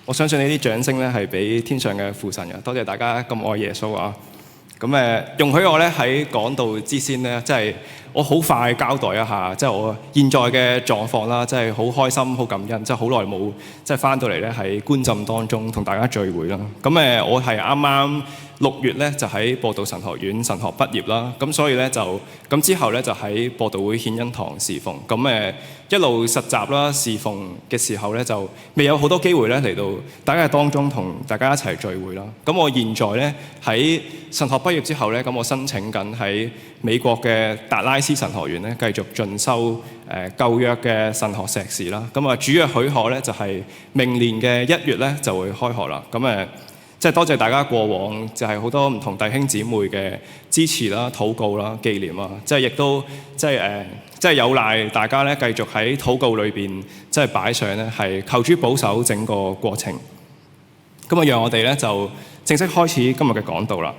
我相信呢啲掌聲咧係俾天上嘅父神嘅，多謝大家咁愛耶穌啊！咁容許我咧喺講道之先咧，即係我好快交代一下，即係我現在嘅狀況啦，即係好開心、好感恩，即係好耐冇即係翻到嚟咧喺觀浸當中同大家聚會啦。我係啱啱6月咧就喺播道神學院神學畢業啦，咁所以咧就咁之後咧就喺播道會獻恩堂侍奉，一路實習啦侍奉嘅時候咧就未有好多機會咧嚟到大家當中同大家一齊聚會啦。咁我現在咧喺神學畢業之後咧，咁我申請緊喺美國嘅達拉斯神學院咧繼續進修舊約嘅神學碩士啦。主約許可咧就係明年嘅1月咧就會開學啦。即係多謝大家過往就係好多唔同弟兄姊妹嘅支持啦、禱告啦、紀念啊，即係亦都即係有賴大家咧繼續喺禱告裏邊即係擺上咧係求主保守整個過程。讓我哋咧就正式開始今日嘅講道啦。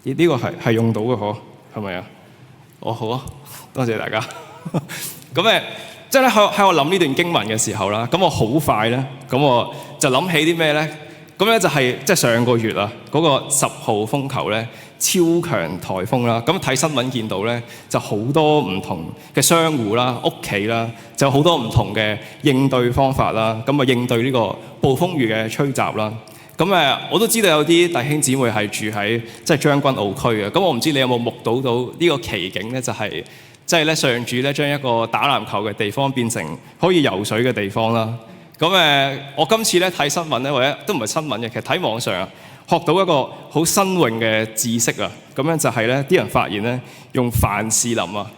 呢個係用到嘅嗬，係咪啊？好啊，多謝大家。即係咧喺我諗呢段經文嘅時候啦，我好快咧，我就諗起啲咩咧？就係即係上個月啊，嗰個10號風球咧，超強颱風啦。睇新聞見到咧，就好多唔同嘅商戶啦、屋企啦，就好多唔同嘅應對方法啦。應對呢個暴風雨嘅吹襲啦。我都知道有啲弟兄姊妹係住喺即係將軍澳區嘅。我唔知你有冇目睹到呢個奇景咧？就係即係咧上主咧將一個打籃球嘅地方變成可以游水嘅地方啦。我今次咧睇新聞咧，或者都唔係新聞嘅，其實睇網上啊，學到一個好新穎嘅知識啊。就係咧啲人發現咧，用凡士林啊，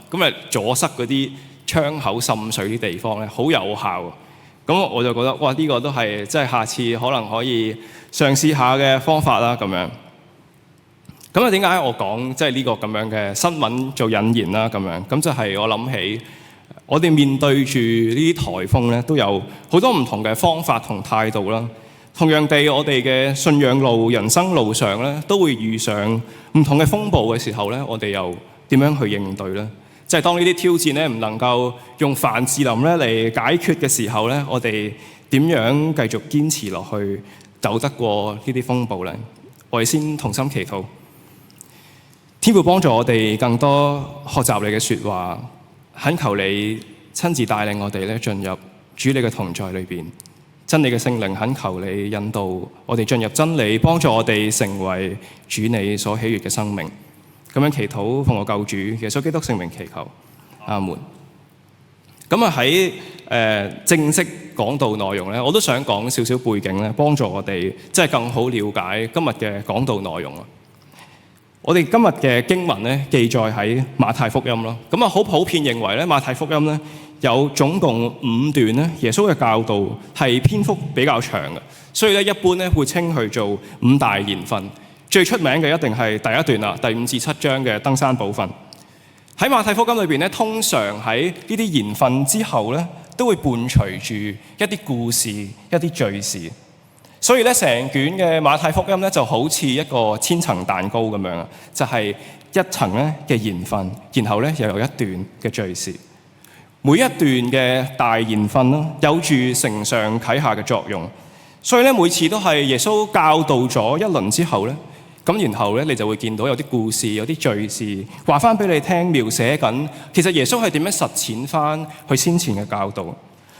阻塞嗰啲窗口滲水啲地方咧，好有效。我就覺得哇，呢個都係即係下次可能可以嘗試下嘅方法啦。點解我講即係呢個咁樣嘅新聞做引言啦？就係我諗起我哋面對住呢啲颱風咧，都有好多唔同嘅方法同態度啦。同樣地，我哋嘅信仰路、人生路上咧，都會遇上唔同嘅風暴嘅時候咧，我哋又點樣去應對咧？即係當呢啲挑戰咧唔能夠用凡士林咧嚟解決嘅時候咧，我哋點樣繼續堅持落去，走得過呢啲風暴咧？我哋先同心祈禱。天父幫助我哋更多學習你嘅說話，懇求你親自帶領我哋咧進入主你嘅同在裏邊，真理嘅聖靈懇求你引導我哋進入真理，幫助我哋成為主你所喜悅嘅生命。咁樣祈禱奉我救主耶穌基督聖名祈求，阿門。喺正式講道內容咧，我都想講少少背景咧，幫助我哋即係更好了解今日嘅講道內容啊。我哋今日嘅經文咧記載喺馬太福音咯。好普遍認為咧馬太福音咧有總共5段咧，耶穌嘅教導係篇幅比較長嘅，所以咧一般咧會稱佢做5大言訓。最出名嘅一定係第一段啦，第5至7章嘅登山寶訓。喺馬太福音裏邊咧，通常喺呢啲言訓之後咧，都會伴隨住一啲故事、一啲敘事。所以咧，成卷嘅馬太福音咧就好似一個千層蛋糕咁樣啊，就係一層咧嘅言訓，然後咧又有一段嘅敘事。每一段嘅大言訓啦，有住承上啟下嘅作用。所以咧，每次都係耶穌教導咗一輪之後咧，然後咧你就會見到有啲故事、有啲敘事話翻俾你聽，描寫緊其實耶穌係點樣實踐翻佢先前嘅教導。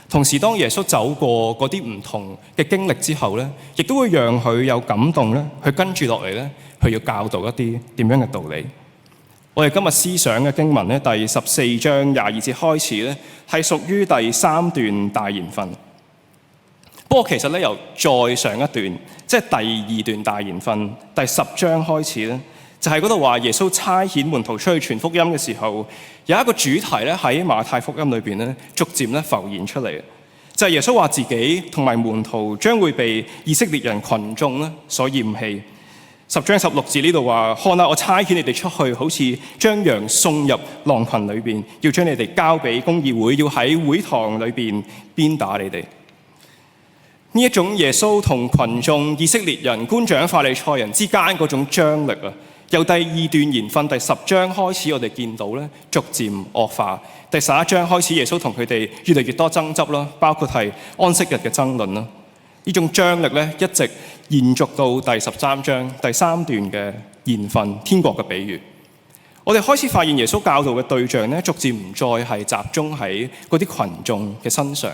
同時，當耶穌走過嗰啲唔同嘅經歷之後咧，亦都會讓佢有感動咧，佢跟住落嚟咧，佢要教導一啲點樣嘅道理。我哋今日思想嘅經文咧，第14章22節開始咧，係屬於第3段大言訓。不過其實咧，由再上一段，即係第2段大言訓，第10章開始咧，就係嗰度話耶穌差遣門徒出去傳福音嘅時候，有一個主題咧喺馬太福音裏邊咧，逐漸咧浮現出嚟，就係耶穌話自己同埋門徒將會被以色列人群眾咧所厭棄。10章16節呢度話：看啊，我差遣你哋出去，好似將羊送入狼群裏邊，要將你哋交俾公議會，要喺會堂裏邊鞭打你哋。呢一種耶穌同群眾、以色列人、官長、法利賽人之間嗰種張力啊，由第2段言訓第10章開始，我哋見到咧逐漸惡化。第11章開始，耶穌同佢哋越嚟越多爭執啦，包括係安息日嘅爭論啦。呢種張力咧一直延續到第13章第3段嘅言訓天國嘅比喻。我哋開始發現耶穌教導嘅對象咧，逐漸唔再係集中喺嗰啲群眾嘅身上，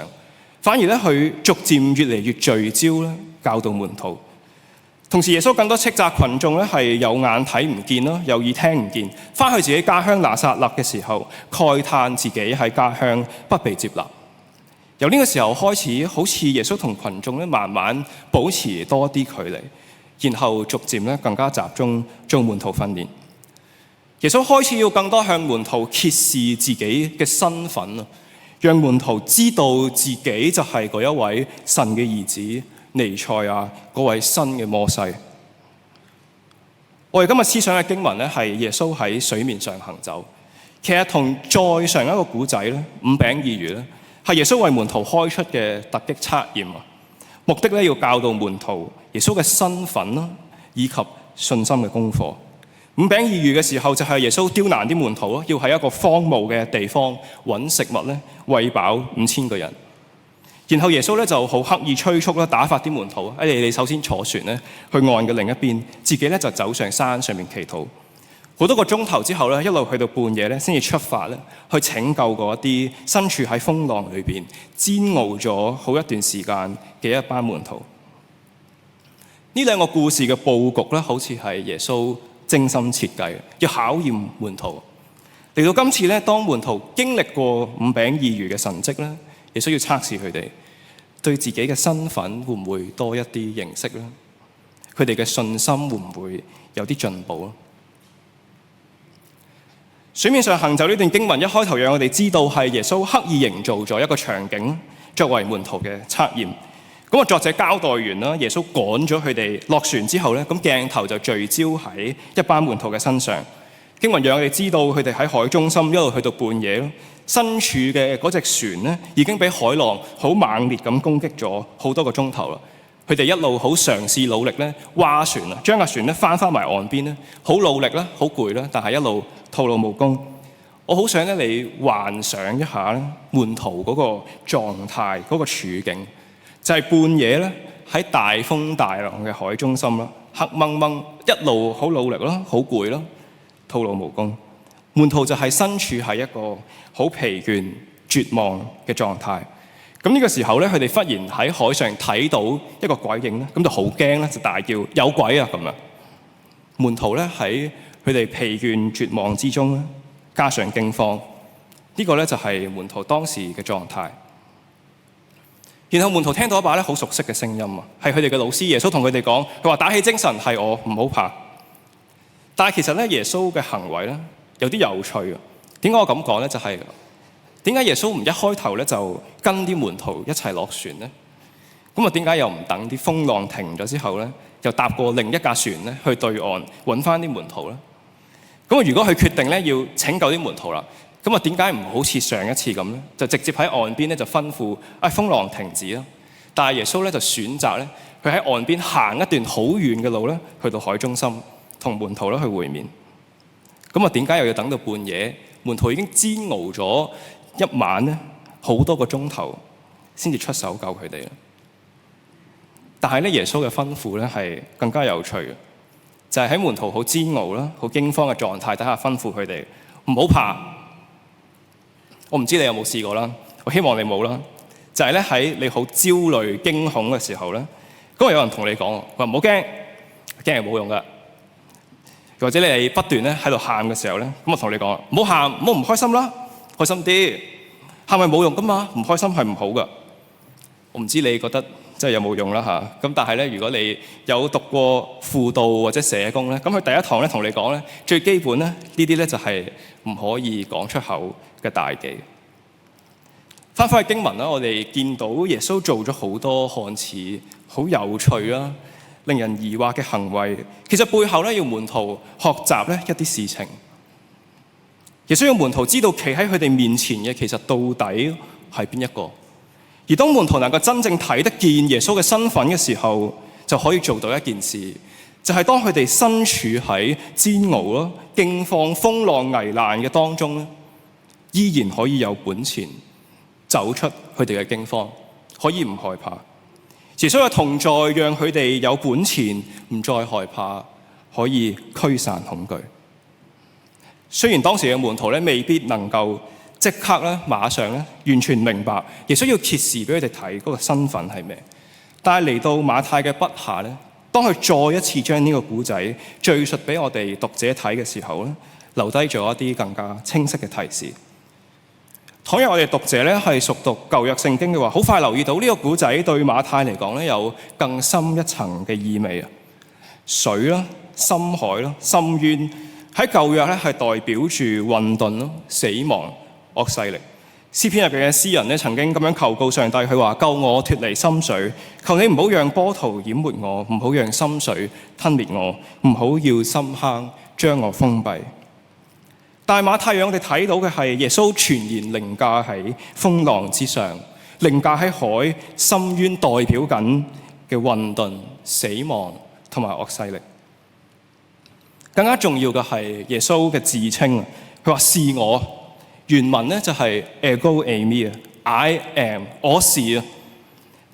反而咧佢逐漸越嚟越聚焦咧教導門徒。同時耶穌更多斥責群眾咧係有眼睇唔見啦，有耳聽唔見，翻去自己家鄉拿撒勒嘅時候，慨嘆自己喺家鄉不被接納。由呢個時候開始，好似耶穌同群眾咧慢慢保持多啲距離，然後逐漸咧更加集中做門徒訓練。耶穌開始要更多向門徒揭示自己嘅身份啊，讓門徒知道自己就係嗰一位神嘅兒子彌賽亞，嗰位新嘅摩西。我哋今日思想嘅經文咧係耶穌喺水面上行走，其實同再上一個古仔咧5餅2魚咧係耶穌為門徒開出嘅突擊測驗啊，目的咧要教導門徒耶穌嘅身份啦，以及信心嘅功課。5餅2魚嘅時候，就係耶穌刁難啲門徒咯，要喺一個荒蕪嘅地方揾食物咧，餵飽5000個人。然後耶穌咧就好刻意催促啦，打發啲門徒，你首先坐船咧去岸嘅另一邊，自己咧就走上山上面祈禱。好多個鐘頭之後咧，一路去到半夜咧，先至出發咧去拯救嗰啲身處喺風浪裏邊煎熬咗好一段時間嘅一班門徒。呢兩個故事嘅佈局咧，好似係耶穌精心設計，要考驗門徒。嚟到今次咧，當門徒經歷過5餅2魚嘅神蹟咧，耶穌要測試佢哋對自己嘅身份會唔會多一啲認識咧？佢哋嘅信心會唔會有啲進步咧？水面上行走呢段經文一開頭讓我哋知道係耶穌刻意營造咗一個場景作為門徒嘅測驗。咁啊，作者交代完啦，耶穌趕咗佢哋落船之後咧，咁鏡頭就聚焦喺一班門徒嘅身上。經文讓我哋知道佢哋喺海中心一路去到半夜咯，身處嘅嗰隻船咧已經俾海浪好猛烈咁攻擊咗好多個鐘頭啦。佢哋一路好嘗試努力咧划船啊，將個船咧翻埋岸邊咧，好努力啦，好攰啦，但係一路徒勞無功。我好想咧你幻想一下咧門徒嗰個狀態，嗰個處境。就係半夜咧，喺大風大浪嘅海中心啦，黑掹掹，一路好努力啦，好攰啦，徒勞無功。門徒就係身處喺一個好疲倦、絕望嘅狀態。咁呢個時候咧，佢哋忽然喺海上睇到一個鬼影咧，咁就好驚咧，就大叫有鬼啊咁樣。門徒咧喺佢哋疲倦絕望之中咧，加上驚慌，呢個咧就係門徒當時嘅狀態。然後門徒聽到一把咧好熟悉嘅聲音啊，係佢哋嘅老師耶穌同佢哋講，佢話打起精神，係我，唔好怕。但係其實咧耶穌嘅行為咧有啲有趣啊。點解我咁講咧？就係點解耶穌唔一開頭咧就跟啲門徒一齊落船咧？咁啊點解又唔等啲風浪停咗之後咧，又搭過另一架船咧去對岸揾翻啲門徒咧？咁啊如果佢決定咧要拯救啲門徒啦，咁啊點解唔好似上一次咁咧，就直接喺岸邊咧就吩咐風浪停止啦？但係耶穌咧就選擇咧，佢喺岸邊行一段好遠嘅路咧，去到海中心同門徒咧去會面。咁啊點解又要等到半夜？門徒已經煎熬咗一晚咧，好多個鐘頭先至出手救佢哋。但係咧耶穌嘅吩咐咧係更加有趣嘅，就係喺門徒好煎熬啦、好驚慌嘅狀態底下吩咐佢哋唔好怕。我唔知你有冇試過啦，我希望你冇啦。就係咧喺你好焦慮、驚恐嘅時候咧，咁有人同你講，話唔好驚，驚係冇用噶。或者你係不斷咧喺度喊嘅時候咧，咁我同你講，唔好喊，唔好唔開心啦，開心啲。喊係冇用噶嘛，唔開心係唔好噶。我唔知你覺得真係有冇用啦嚇。咁但係咧，如果你有讀過輔導或者社工咧，咁佢第一堂咧同你講咧，最基本咧呢啲咧就係唔可以講出口嘅大忌。翻返去經文啦，我哋見到耶穌做咗好多看似好有趣啦、令人疑惑嘅行為，其實背後咧要門徒學習咧一啲事情。耶穌要門徒知道企喺佢哋面前嘅其實到底係邊一個，而當門徒能夠真正睇得見耶穌嘅身份嘅時候，就可以做到一件事，就係當佢哋身處喺煎熬咯、驚慌、風浪危難嘅當中咧，依然可以有本錢走出佢哋嘅驚慌，可以唔害怕。耶穌嘅同在讓佢哋有本錢唔再害怕，可以驅散恐懼。雖然當時嘅門徒咧未必能夠即刻咧馬上咧完全明白耶穌要揭示俾佢哋睇嗰個身份係咩，但係嚟到馬太嘅筆下咧，當佢再一次將呢個故仔敘述俾我哋讀者睇嘅時候咧，留低咗一啲更加清晰嘅提示。倘若我哋讀者咧係熟讀舊約聖經嘅話，好快留意到呢個故仔對馬太嚟講咧有更深一層嘅意味啊！水啦、深海啦、深淵喺舊約咧係代表住混沌咯、死亡、惡勢力。詩篇入邊嘅詩人咧曾經咁樣求告上帝，佢話：救我脫離深水，求你唔好讓波濤淹沒我，唔好讓深水吞滅我，唔好要深坑將我封閉。但係馬太讓我哋睇到嘅係耶穌全然凌駕喺風浪之上，凌駕喺海深淵，代表緊嘅混沌、死亡同埋惡勢力。更加重要嘅係耶穌嘅自稱，佢話是我。原文咧就係 ego eimi，I am， 我是啊。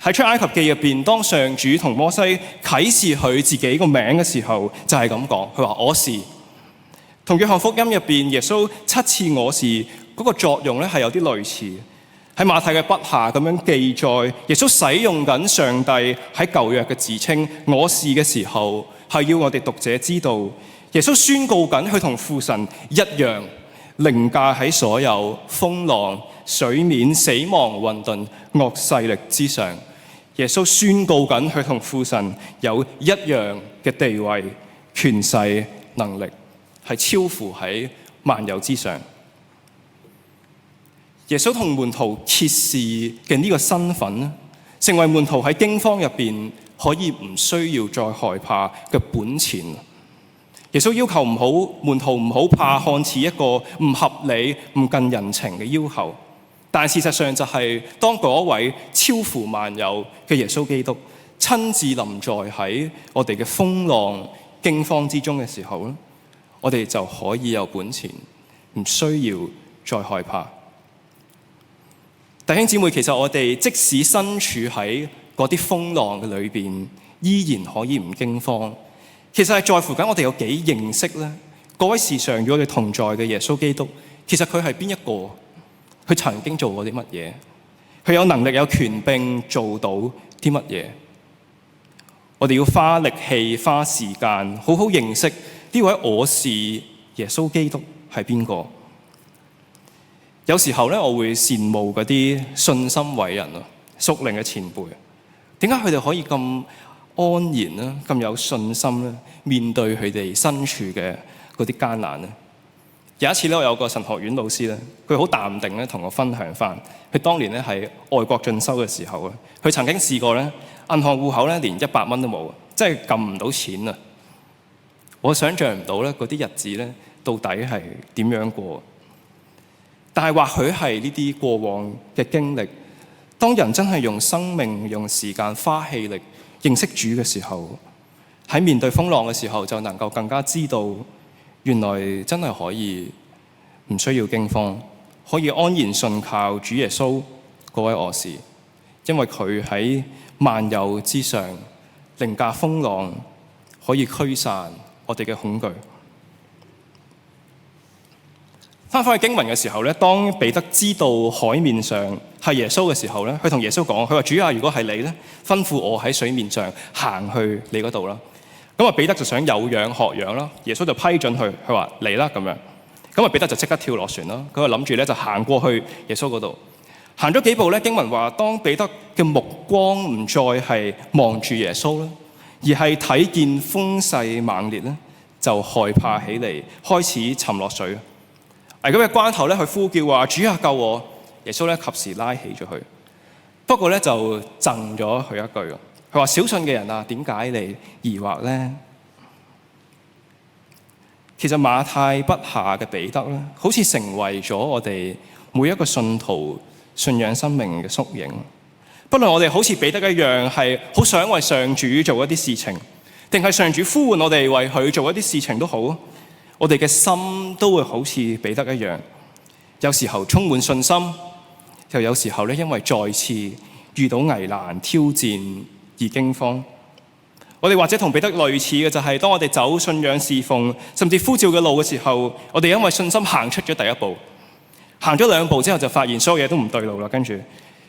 喺出埃及記入邊，當上主同摩西啟示佢自己個名嘅時候，就係咁講，佢話我是。同約翰福音入邊耶穌7次我是嗰個作用咧係有啲類似。喺馬太嘅筆下咁樣記載，耶穌使用緊上帝喺舊約嘅自稱我是嘅時候，係要我哋讀者知道，耶穌宣告緊佢同父神一樣，凌駕喺所有風浪、水面、死亡、混沌、惡勢力之上。耶穌宣告緊佢同父神有一樣嘅地位、權勢、能力，係超乎喺萬有之上。耶穌同門徒揭示嘅呢個身份，成為門徒喺驚慌入邊可以唔需要再害怕嘅本錢。耶穌要求門徒唔好怕看似一個唔合理、唔近人情嘅要求，但事實上就係當嗰位超乎萬有嘅耶穌基督親自臨在喺我哋嘅風浪驚慌之中嘅時候咧，我哋就可以有本錢，唔需要再害怕。弟兄姊妹，其實我哋即使身處喺嗰啲風浪嘅裏邊，依然可以唔驚慌。其實係在乎緊我哋有幾認識咧？嗰位時常與我哋同在嘅耶穌基督，其實佢係邊一個？佢曾經做過啲乜嘢？佢有能力、有權柄做到啲乜嘢？我哋要花力氣、花時間，好好認識呢位我是耶穌基督係邊個？有時候咧，我會羨慕嗰啲信心偉人啊、屬靈嘅前輩。點解佢哋可以咁安然啦、咁有信心咧，面對佢哋身處嘅嗰啲艱難咧？有一次咧，我有個神學院老師咧，佢好淡定咧，同我分享翻，佢當年咧喺外國進修嘅時候啊，佢曾經試過咧，銀行戶口咧連100蚊都冇，即係撳唔到錢啊！我想像唔到咧，嗰啲日子咧，到底係點樣過？但係或許係呢啲過往嘅經歷，當人真係用生命、用時間、花氣力認識主嘅時候，喺面對風浪嘅時候，就能夠更加知道，原來真係可以唔需要驚慌，可以安然信靠主耶穌嗰位我是，因為佢喺萬有之上，凌駕風浪，可以驅散我哋嘅恐懼。翻返去經文嘅時候咧，當彼得知道海面上係耶穌嘅時候咧，佢同耶穌講：佢話主啊，如果係你咧，吩咐我喺水面上行去你嗰度啦。咁啊，彼得就想有樣學樣啦。耶穌就批准佢，佢話嚟啦咁樣。咁啊，彼得就即刻跳落船啦。佢就諗住咧就行過去耶穌嗰度。行咗幾步咧，經文話當彼得嘅目光唔再係望住耶穌啦，而係睇見風勢猛烈咧，就害怕起嚟，開始沉落水。喺咁嘅關頭咧，佢呼叫話：主啊，救我！耶穌咧及時拉起咗佢。不過咧就贈咗佢一句，佢話：小信嘅人啊，點解你疑惑咧？其實馬太筆下嘅彼得咧，好似成為咗我哋每一個信徒信仰生命嘅縮影。不論我哋好似彼得一樣，係好想為上主做一啲事情，定係上主呼喚我哋為佢做一啲事情都好，我哋嘅心都會好似彼得一樣，有時候充滿信心，又有時候咧因為再次遇到危難挑戰而驚慌。我哋或者同彼得類似嘅就係，當我哋走信仰侍奉甚至呼召嘅路嘅時候，我哋因為信心行出咗第一步，行咗2步之後就發現所有嘢都唔對路啦，跟住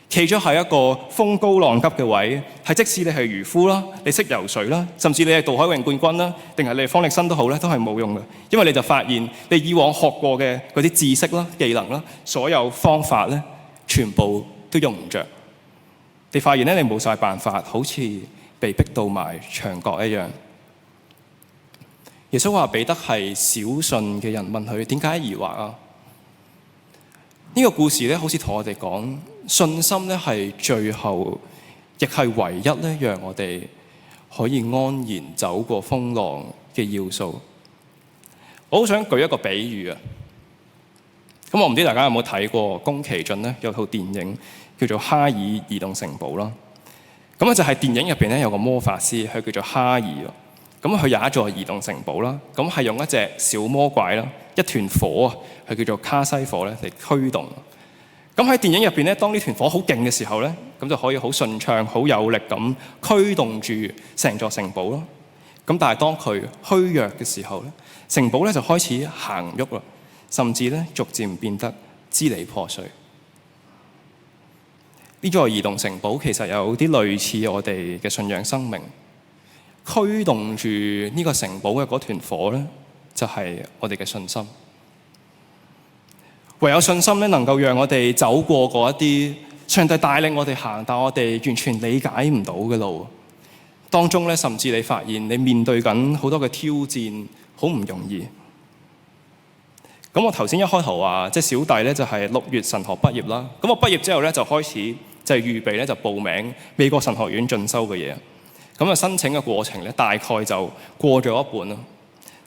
企咗喺一個風高浪急嘅位，係即使你係漁夫啦，你識游水啦，甚至你係渡海泳冠軍啦，定係你係方力申都好咧，都係冇用嘅，因為你就發現你以往學過嘅嗰啲知識啦、技能啦、所有方法咧，全部都用唔着。你發現咧，你冇晒辦法，好似被逼到埋牆角一樣。耶穌話彼得係小信嘅人，問佢點解疑惑啊？呢個故事咧，好似同我哋講，信心咧係最後，亦係唯一咧，讓我哋可以安然走過風浪嘅要素。我好想舉一個比喻啊！咁我唔知大家有冇睇過宮崎駿咧有套電影叫做《哈爾移動城堡》啦。咁就係電影入邊咧有個魔法師，佢叫做哈爾。咁佢有一座移動城堡啦，咁係用一隻小魔怪啦，一團火啊，佢叫做卡西火咧嚟驅動。咁喺電影入邊咧，當呢團火好勁嘅時候咧，咁就可以好順暢、好有力咁驅動住成座城堡咯。咁但係當佢虛弱嘅時候咧，城堡咧就開始行喐啦，甚至咧逐漸變得支離破碎。呢座移動城堡其實有啲類似我哋嘅信仰生命。驅動住呢個城堡嘅嗰團火咧，就係我哋嘅信心。唯有信心咧，能夠讓我哋走過嗰一啲上帝帶領我哋行，但我哋完全理解唔到嘅路當中咧，甚至你發現你面對緊好多嘅挑戰，好唔容易。咁我頭先一開頭話，即係小弟咧就係6月神學畢業啦。咁我畢業之後咧就開始就係預備咧就報名美國神學院進修嘅嘢。咁啊，申請嘅過程咧，大概就過咗一半啦。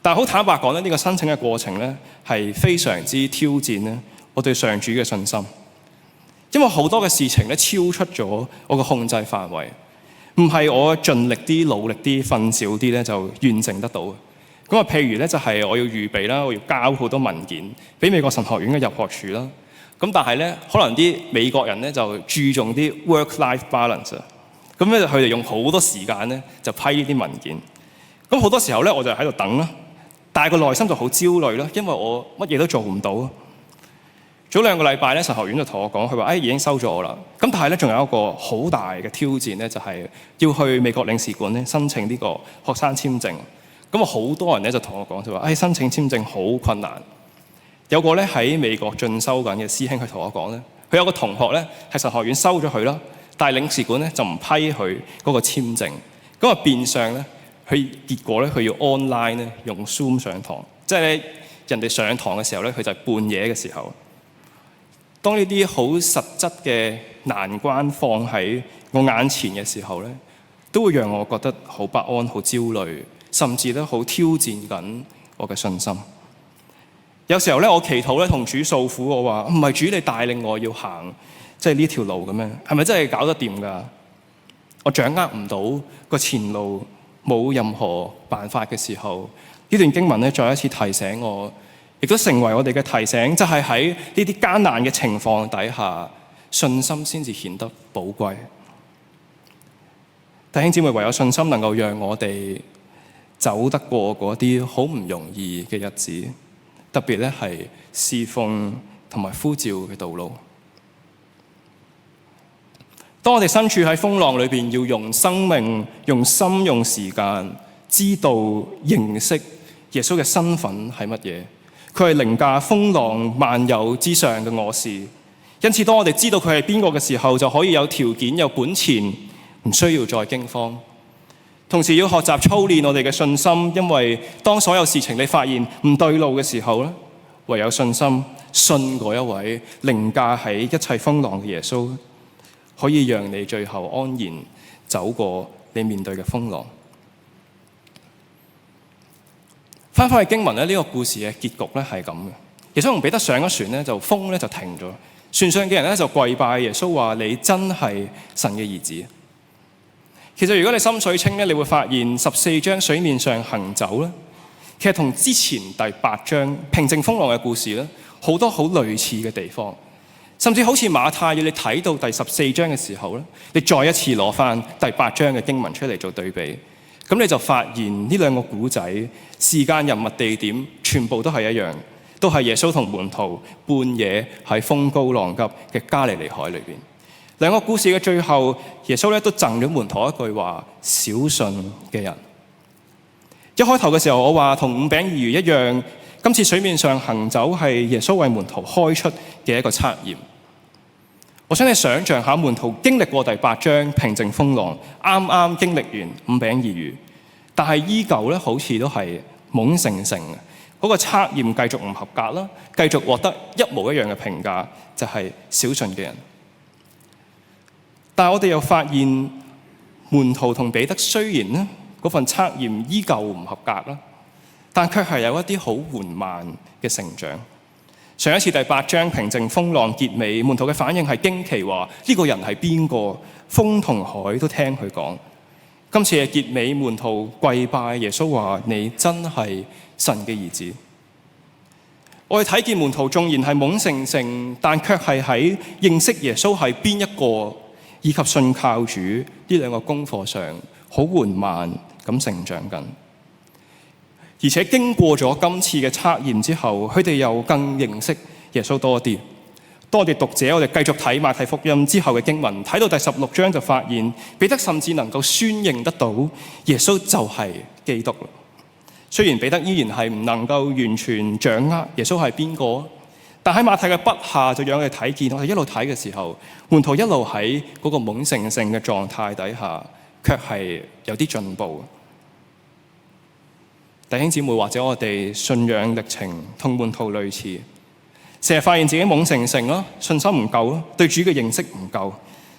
但係好坦白講咧，呢個申請嘅過程咧，係非常之挑戰咧我對上主嘅信心。因為好多嘅事情咧，超出咗我嘅控制範圍，唔係我盡力啲、努力啲、瞓少啲咧就完成得到嘅。咁啊，譬如咧就係我要預備啦，我要交好多文件俾美國神學院嘅入學處啦。咁但係咧，可能啲美國人咧就注重啲 work-life balance。咁咧，佢哋用好多時間咧，就批呢啲文件。咁好多時候咧，我就喺度等啦。但係個內心就好焦慮啦，因為我乜嘢都做唔到。早2個禮拜咧，神學院就同我講，佢話：已經收咗我啦。咁但係咧，仲有一個好大嘅挑戰咧，就係要去美國領事館咧申請呢個學生簽證。咁啊，好多人咧就同我講，就話：申請簽證好困難。有個咧喺美國進修緊嘅師兄，佢同我講咧，佢有個同學咧係神學院收咗佢啦。但係領事館咧就唔批佢嗰個簽證，咁啊變相咧，佢結果咧佢要 online 咧用 Zoom 上堂，即係咧人哋上堂嘅時候咧，佢就係半夜嘅時候。當呢啲好實質嘅難關放喺我眼前嘅時候咧，都會讓我覺得好不安、好焦慮，甚至咧好挑戰緊我嘅信心。有時候咧，我祈禱咧同主訴苦，我話唔係主你帶領我要行。即係呢條路咁樣，係咪真係搞得掂㗎？我掌握唔到個前路，冇任何辦法嘅時候，呢段經文咧再一次提醒我，亦都成為我哋嘅提醒，就係喺呢啲艱難嘅情況底下，信心先至顯得寶貴。弟兄姊妹，唯有信心能夠讓我哋走得過嗰啲好唔容易嘅日子，特別咧係侍奉同埋呼召嘅道路。當我哋身處喺風浪裏邊，要用生命、用心、用時間，知道認識耶穌嘅身份係乜嘢？佢係凌駕風浪萬有之上嘅我是。因此，當我哋知道佢係邊個嘅時候，就可以有條件、有本錢，唔需要再驚慌。同時要學習操練我哋嘅信心，因為當所有事情你發現唔對路嘅時候咧，唯有信心信嗰一位凌駕喺一切風浪嘅耶穌，可以讓你最後安然走過你面對嘅風浪。翻返去經文咧，呢個故事嘅結局咧係咁嘅。耶穌同彼得上咗船咧，就風咧就停咗。船上嘅人咧就跪拜耶穌，話：你真係神嘅兒子。其實如果你心水清咧，你會發現14章水面上行走咧，其實同之前第8章平靜風浪嘅故事咧，好多好類似嘅地方。甚至好似馬太要你睇到第14章嘅時候咧，你再一次攞翻第8章嘅經文出嚟做對比，咁你就發現呢兩個古仔時間、人物、地點全部都係一樣，都係耶穌同門徒半夜喺風高浪急嘅加利利海裏邊。兩個故事嘅最後，耶穌咧都贈咗門徒一句話：小信嘅人。一開頭嘅時候，我話同5餅2魚一樣，今次水面上行走係耶穌為門徒開出嘅一個測驗。我想你想象下，門徒經歷過第8章平靜風浪，啱啱經歷完5餅2魚，但係依舊咧好似都係懵盛盛嘅。嗰個測驗繼續唔合格啦，繼續獲得一模一樣嘅評價，就係小信嘅人。但係我哋又發現，門徒同彼得雖然咧嗰份測驗依舊唔合格啦，但卻係有一啲好緩慢嘅成長。上一次第8章平靜風浪結尾，門徒嘅反應係驚奇，話呢個人係邊個？風同海都聽佢講。今次嘅結尾，門徒跪拜耶穌，話你真係神嘅兒子。我哋睇見門徒縱然係懵盛盛，但卻係喺認識耶穌係邊一個，以及信靠主呢兩個功課上，好緩慢咁成長緊。而且經過咗今次嘅測驗之後，佢哋又更認識耶穌多啲。當我哋讀者，我哋繼續睇馬太福音之後嘅經文，睇到第16章就發現，彼得甚至能夠宣認得到耶穌就係基督。雖然彼得依然係唔能夠完全掌握耶穌係邊個，但喺馬太嘅筆下就讓我哋睇見，我哋一路睇嘅時候，門徒一路喺嗰個懵盛盛嘅狀態底下，卻係有啲進步。弟兄姊妹，或者我哋信仰歷程同門徒類似，成日發現自己懵盛盛咯，信心唔夠咯，對主嘅認識唔夠，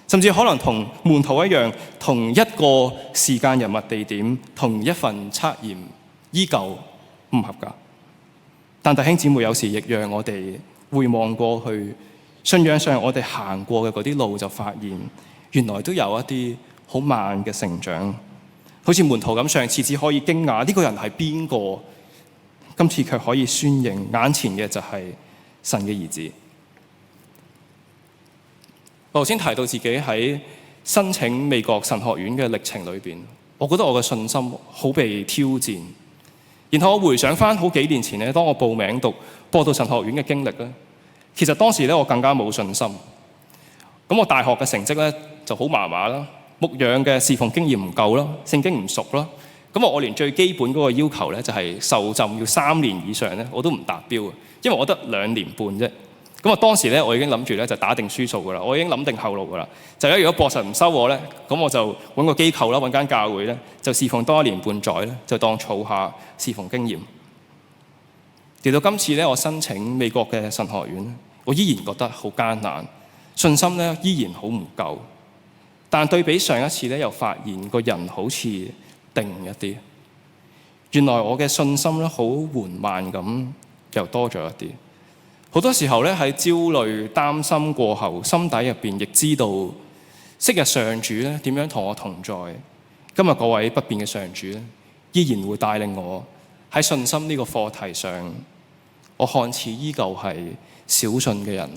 甚至可能同門徒一樣，同一個時間、人物、地點，同一份測驗，依舊唔合格。但弟兄姊妹，有時亦讓我哋回望過去，信仰上我哋行過嘅嗰啲路，就發現原來都有一啲好慢嘅成長。好似門徒咁，上次只可以驚訝呢個人係邊個，今次卻可以宣認眼前嘅就係神嘅兒子。我頭先提到自己喺申請美國神學院嘅歷程裏邊，我覺得我嘅信心好被挑戰。然後我回想翻好幾年前咧，當我報名讀播道神學院嘅經歷咧，其實當時咧我更加冇信心。咁我大學嘅成績咧就好麻麻啦。牧養嘅侍奉經驗唔夠啦，聖經唔熟啦，咁我連最基本嗰個要求咧就係受浸要3年以上咧，我都唔達標嘅，因為我得2年半啫。咁我當時咧我已經諗住咧就打定輸數噶啦，我已經諗定後路噶啦。就如果博神唔收我咧，咁我就揾個機構啦，揾間教會咧，就侍奉多1年半載咧，就當儲下侍奉經驗。直到今次咧，我申請美國嘅神學院，我依然覺得好艱難，信心咧依然好唔夠。但對比上一次咧，又發現個人好似定一啲。原來我嘅信心咧，好緩慢咁又多咗一啲。好多時候咧，喺焦慮、擔心過後，心底入邊亦知道，昔日上主咧點樣同我同在。今日嗰位不變嘅上主咧，依然會帶領我喺信心呢個課題上。我看似依舊係小信嘅人，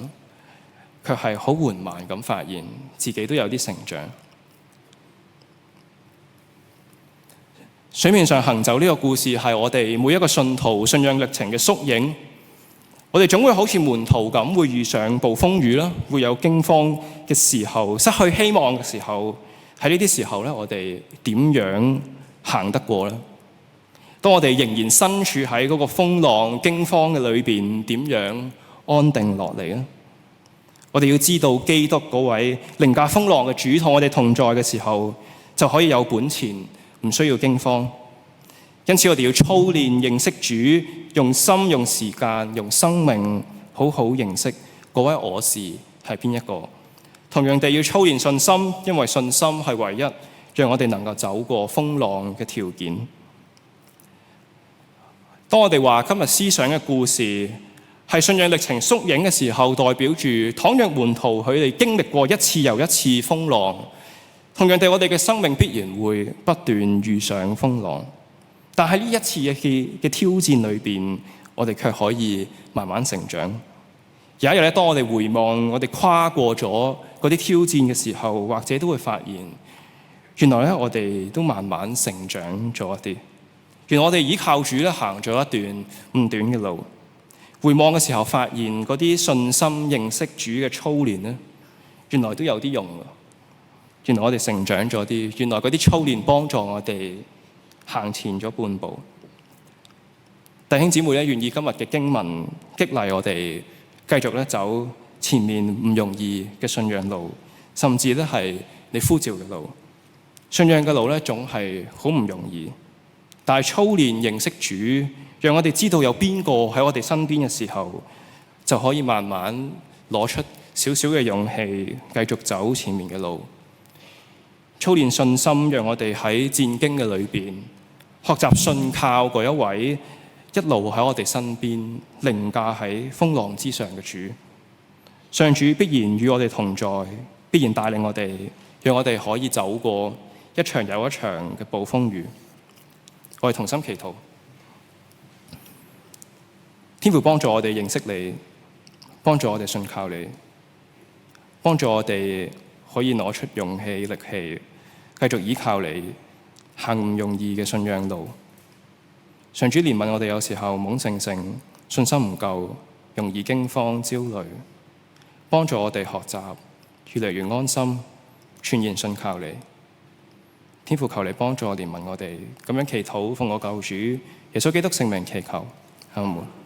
卻係好緩慢咁發現自己都有啲成長。水面上行走呢個故事係我哋每一個信徒信仰歷程嘅縮影。我哋總會好似門徒咁，會遇上暴風雨啦，會有驚慌嘅時候，失去希望嘅時候。喺呢啲時候咧，我哋點樣行得過呢？當我哋仍然身處喺嗰個風浪驚慌嘅裏邊，點樣安定落嚟呢？我哋要知道基督嗰位凌駕風浪嘅主同我哋同在嘅時候，就可以有本錢，唔需要驚慌。因此我哋要操練認識主，用心、用時間、用生命好好認識嗰位我是係邊一個。同樣地要操練信心，因為信心係唯一讓我哋能夠走過風浪嘅條件。當我哋話今日思想嘅故事係信仰歷程縮影嘅時候，代表住倘若門徒佢哋經歷過一次又一次風浪，同樣地，我哋嘅生命必然會不斷遇上風浪，但喺呢一次嘅挑戰裏邊，我哋卻可以慢慢成長。有一日咧，當我哋回望我哋跨過咗嗰啲挑戰嘅時候，或者都會發現，原來咧我哋都慢慢成長咗一啲。原來我哋依靠主咧行咗一段唔短嘅路。回望嘅時候，發現嗰啲信心認識主嘅操練咧，原來都有啲用㗎。原來我哋成長咗啲，原來嗰啲操練幫助我哋行前咗半步。弟兄姊妹咧，願意今日嘅經文激勵我哋繼續咧走前面唔容易嘅信仰路，甚至咧係你呼召嘅路。信仰嘅路咧總係好唔容易，但係操練認識主，讓我哋知道有邊個喺我哋身邊嘅時候，就可以慢慢攞出少少嘅勇氣，繼續走前面嘅路。操練信心，讓我哋喺戰兢嘅裏邊學習信靠嗰一位一路喺我哋身邊凌駕喺風浪之上嘅主。上主必然與我哋同在，必然帶領我哋，讓我哋可以走過一場又一場嘅暴風雨。我哋同心祈禱，天父幫助我哋認識你，幫助我哋信靠你，幫助我哋可以攞出勇氣力氣，繼續依靠你行唔容易嘅信仰路。上主憐憫我哋有時候懵盛盛，信心唔夠，容易驚慌焦慮，幫助我哋學習越嚟越安心，全然信靠你。天父求你幫助我憐憫我哋，咁樣祈禱奉我救主耶穌基督聖名祈求，阿們。